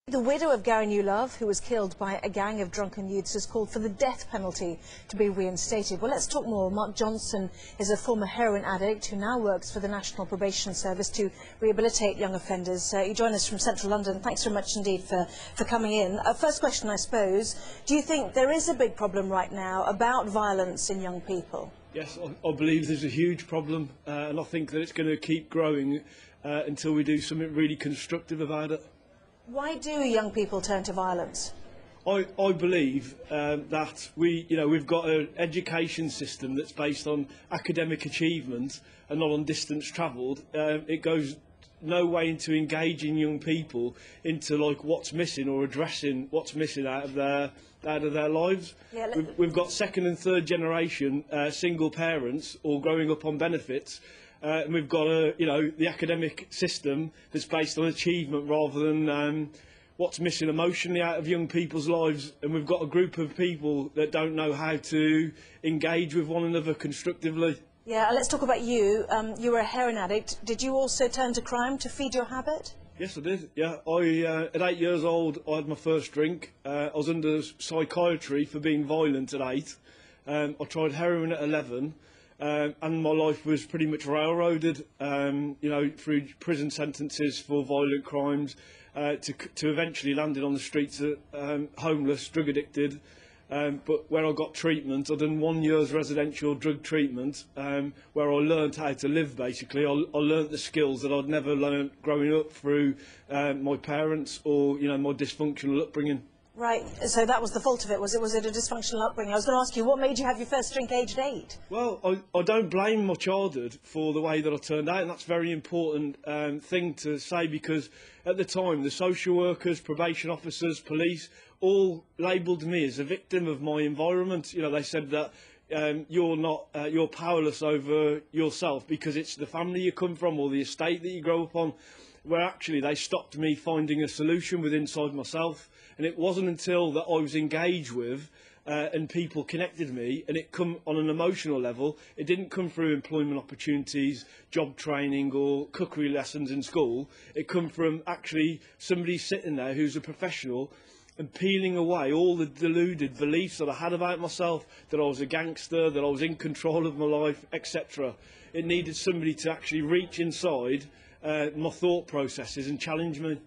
The widow of Gary Newlove, who was killed by a gang of drunken youths, has called for the death penalty to be reinstated. Well, let's talk more. Mark Johnson is a former heroin addict who now works for the National Probation Service to rehabilitate young offenders. You join us from central London. Thanks very much indeed for coming in. First question, I suppose, do you think there is a big problem right now about violence in young people? Yes, I believe there's a huge problem, and I think that it's going to keep growing until we do something really constructive about it. Why do young people turn to violence? I believe that we've got an education system that's based on academic achievement and not on distance travelled. It goes no way into engaging young people into what's missing or addressing what's missing out of their lives. Yeah, we've got second and third generation single parents all growing up on benefits. And we've got the academic system that's based on achievement rather than what's missing emotionally out of young people's lives. And we've got a group of people that don't know how to engage with one another constructively. Yeah, let's talk about you. You were a heroin addict. Did you also turn to crime to feed your habit? Yes, I did. Yeah, at 8 years old, I had my first drink. I was under psychiatry for being violent at 8. I tried heroin at 11. And my life was pretty much railroaded, through prison sentences for violent crimes, to eventually landing on the streets, homeless, drug addicted. But where I got treatment, I'd done 1 year's residential drug treatment, where I learned how to live. Basically, I learnt the skills that I'd never learnt growing up through my parents or my dysfunctional upbringing. Right, so that was the fault of it, was it a dysfunctional upbringing? I was going to ask you, what made you have your first drink aged 8? Well, I don't blame my childhood for the way that I turned out, and that's a very important thing to say, because at the time the social workers, probation officers, police all labelled me as a victim of my environment. They said that you're powerless over yourself because it's the family you come from or the estate that you grow up on, where actually they stopped me finding a solution within inside myself. And it wasn't until that I was engaged with and people connected me, and it come on an emotional level. It didn't come through employment opportunities, job training or cookery lessons in school. It come from actually somebody sitting there who's a professional and peeling away all the deluded beliefs that I had about myself, that I was a gangster, that I was in control of my life, etc. It needed somebody to actually reach inside my thought processes and challenge me.